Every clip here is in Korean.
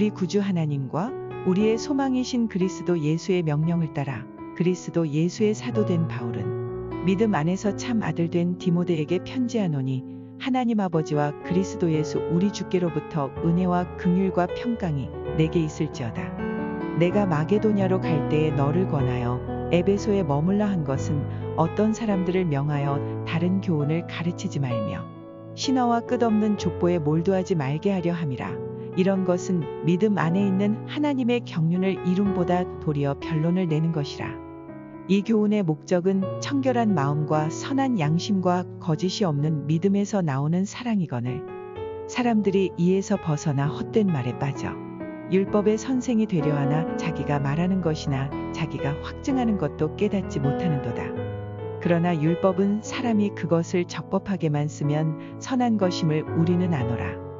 우리 구주 하나님과 우리의 소망이신 그리스도 예수의 명령을 따라 그리스도 예수의 사도된 바울은 믿음 안에서 참 아들된 디모데에게 편지하노니 하나님 아버지와 그리스도 예수 우리 주께로부터 은혜와 긍휼과 평강이 내게 있을지어다. 내가 마게도냐로 갈 때에 너를 권하여 에베소에 머물라 한 것은 어떤 사람들을 명하여 다른 교훈을 가르치지 말며 신화와 끝없는 족보에 몰두하지 말게 하려 함이라. 이런 것은 믿음 안에 있는 하나님의 경륜을 이룸보다 도리어 변론을 내는 것이라. 이 교훈의 목적은 청결한 마음과 선한 양심과 거짓이 없는 믿음에서 나오는 사랑이거늘 사람들이 이에서 벗어나 헛된 말에 빠져 율법의 선생이 되려 하나 자기가 말하는 것이나 자기가 확증하는 것도 깨닫지 못하는도다. 그러나 율법은 사람이 그것을 적법하게만 쓰면 선한 것임을 우리는 아노라.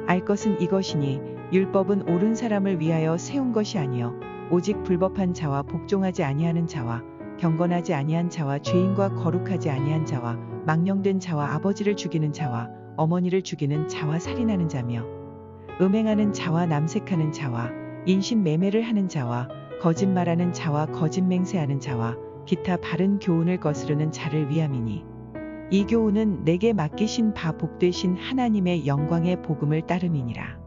알 것은 이것이니 율법은 옳은 사람을 위하여 세운 것이 아니요 오직 불법한 자와 복종하지 아니하는 자와 경건하지 아니한 자와 죄인과 거룩하지 아니한 자와 망령된 자와 아버지를 죽이는 자와 어머니를 죽이는 자와 살인하는 자며 음행하는 자와 남색하는 자와 인신매매를 하는 자와 거짓말하는 자와 거짓맹세하는 자와 기타 바른 교훈을 거스르는 자를 위함이니 이 교훈은 내게 맡기신 바 복되신 하나님의 영광의 복음을 따름이니라.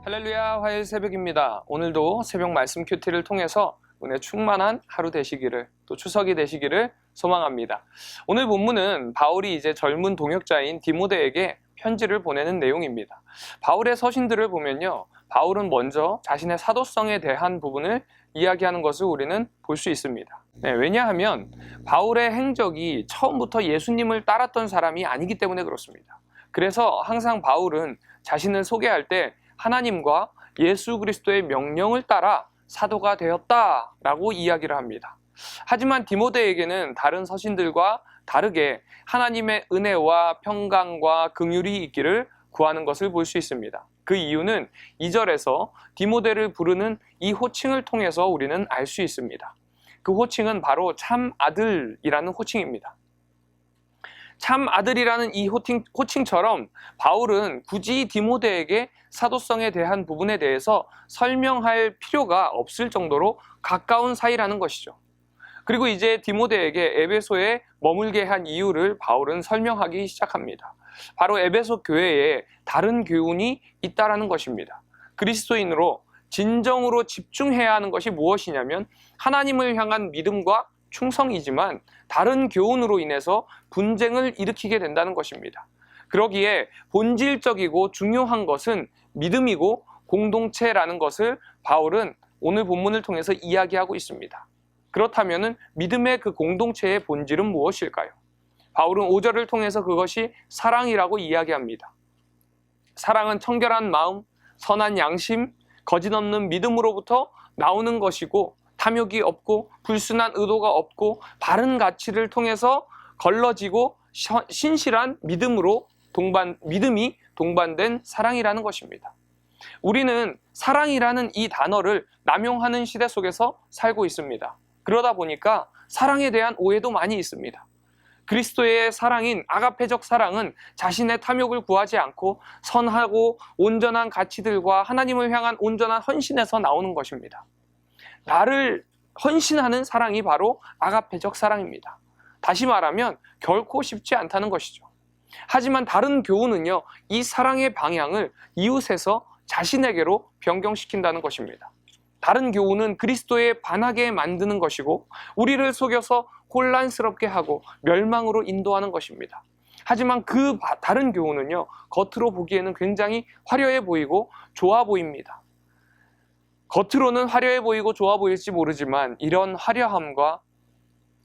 할렐루야, 화요일 새벽입니다. 오늘도 새벽 말씀 큐티를 통해서 은혜 충만한 하루 되시기를, 또 추석이 되시기를 소망합니다. 오늘 본문은 바울이 이제 젊은 동역자인 디모데에게 편지를 보내는 내용입니다. 바울의 서신들을 보면요, 바울은 먼저 자신의 사도성에 대한 부분을 이야기하는 것을 우리는 볼 수 있습니다. 왜냐하면 바울의 행적이 처음부터 예수님을 따랐던 사람이 아니기 때문에 그렇습니다. 그래서 항상 바울은 자신을 소개할 때 하나님과 예수 그리스도의 명령을 따라 사도가 되었다라고 이야기를 합니다. 하지만 디모데에게는 다른 서신들과 다르게 하나님의 은혜와 평강과 긍휼이 있기를 구하는 것을 볼 수 있습니다. 그 이유는 2절에서 디모데를 부르는 이 호칭을 통해서 우리는 알 수 있습니다. 그 호칭은 바로 참 아들이라는 호칭입니다. 참 아들이라는 이 호칭처럼 바울은 굳이 디모데에게 사도성에 대한 부분에 대해서 설명할 필요가 없을 정도로 가까운 사이라는 것이죠. 그리고 이제 디모데에게 에베소에 머물게 한 이유를 바울은 설명하기 시작합니다. 바로 에베소 교회에 다른 교훈이 있다라는 것입니다. 그리스도인으로 진정으로 집중해야 하는 것이 무엇이냐면 하나님을 향한 믿음과 충성이지만 다른 교훈으로 인해서 분쟁을 일으키게 된다는 것입니다. 그러기에 본질적이고 중요한 것은 믿음이고 공동체라는 것을 바울은 오늘 본문을 통해서 이야기하고 있습니다. 그렇다면 믿음의 그 공동체의 본질은 무엇일까요? 바울은 5절을 통해서 그것이 사랑이라고 이야기합니다. 사랑은 청결한 마음, 선한 양심, 거짓 없는 믿음으로부터 나오는 것이고 탐욕이 없고 불순한 의도가 없고 바른 가치를 통해서 걸러지고 신실한 믿음이 동반된 사랑이라는 것입니다. 우리는 사랑이라는 이 단어를 남용하는 시대 속에서 살고 있습니다. 그러다 보니까 사랑에 대한 오해도 많이 있습니다. 그리스도의 사랑인 아가페적 사랑은 자신의 탐욕을 구하지 않고 선하고 온전한 가치들과 하나님을 향한 온전한 헌신에서 나오는 것입니다. 나를 헌신하는 사랑이 바로 아가페적 사랑입니다. 다시 말하면 결코 쉽지 않다는 것이죠. 하지만 다른 교훈은요, 이 사랑의 방향을 이웃에서 자신에게로 변경시킨다는 것입니다. 다른 교훈은 그리스도에 반하게 만드는 것이고 우리를 속여서 혼란스럽게 하고 멸망으로 인도하는 것입니다. 하지만 그 다른 교훈은요, 겉으로 보기에는 굉장히 화려해 보이고 좋아 보입니다. 겉으로는 화려해 보이고 좋아 보일지 모르지만 이런 화려함과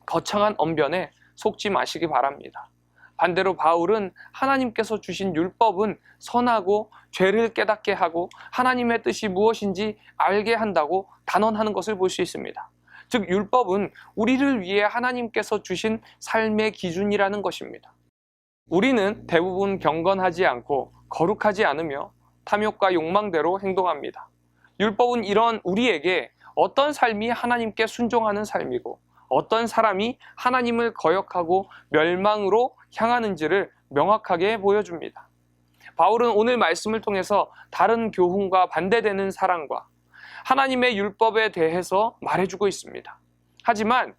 거창한 언변에 속지 마시기 바랍니다. 반대로 바울은 하나님께서 주신 율법은 선하고 죄를 깨닫게 하고 하나님의 뜻이 무엇인지 알게 한다고 단언하는 것을 볼 수 있습니다. 즉 율법은 우리를 위해 하나님께서 주신 삶의 기준이라는 것입니다. 우리는 대부분 경건하지 않고 거룩하지 않으며 탐욕과 욕망대로 행동합니다. 율법은 이런 우리에게 어떤 삶이 하나님께 순종하는 삶이고 어떤 사람이 하나님을 거역하고 멸망으로 향하는지를 명확하게 보여줍니다. 바울은 오늘 말씀을 통해서 다른 교훈과 반대되는 사랑과 하나님의 율법에 대해서 말해주고 있습니다. 하지만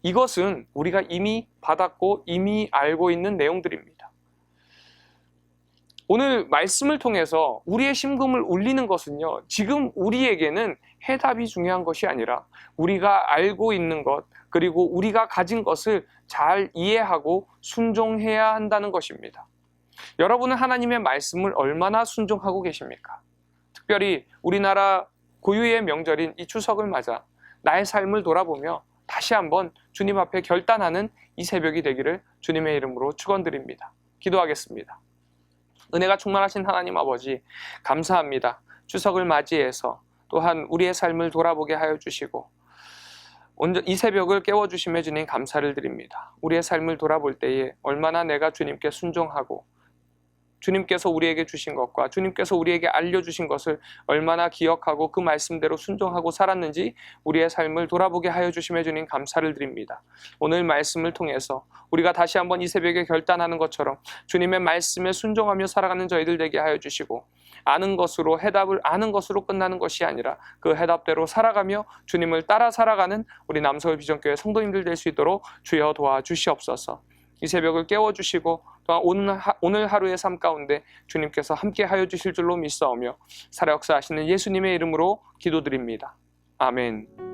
이것은 우리가 이미 받았고 이미 알고 있는 내용들입니다. 오늘 말씀을 통해서 우리의 심금을 울리는 것은요, 지금 우리에게는 해답이 중요한 것이 아니라 우리가 알고 있는 것, 그리고 우리가 가진 것을 잘 이해하고 순종해야 한다는 것입니다. 여러분은 하나님의 말씀을 얼마나 순종하고 계십니까? 특별히 우리나라 고유의 명절인 이 추석을 맞아 나의 삶을 돌아보며 다시 한번 주님 앞에 결단하는 이 새벽이 되기를 주님의 이름으로 축원드립니다. 기도하겠습니다. 은혜가 충만하신 하나님 아버지, 감사합니다. 추석을 맞이해서 또한 우리의 삶을 돌아보게 하여 주시고 이 새벽을 깨워주심에 주님 감사를 드립니다. 우리의 삶을 돌아볼 때에 얼마나 내가 주님께 순종하고 주님께서 우리에게 주신 것과 주님께서 우리에게 알려주신 것을 얼마나 기억하고 그 말씀대로 순종하고 살았는지 우리의 삶을 돌아보게 하여 주심에 주님 감사를 드립니다. 오늘 말씀을 통해서 우리가 다시 한번 이 새벽에 결단하는 것처럼 주님의 말씀에 순종하며 살아가는 저희들 되게 하여 주시고, 아는 것으로 해답을 아는 것으로 끝나는 것이 아니라 그 해답대로 살아가며 주님을 따라 살아가는 우리 남서울 비전교회 성도님들 될 수 있도록 주여 도와주시옵소서. 이 새벽을 깨워주시고 또한 오늘 하루의 삶 가운데 주님께서 함께 하여 주실 줄로 믿사오며 살아 역사하시는 예수님의 이름으로 기도드립니다. 아멘.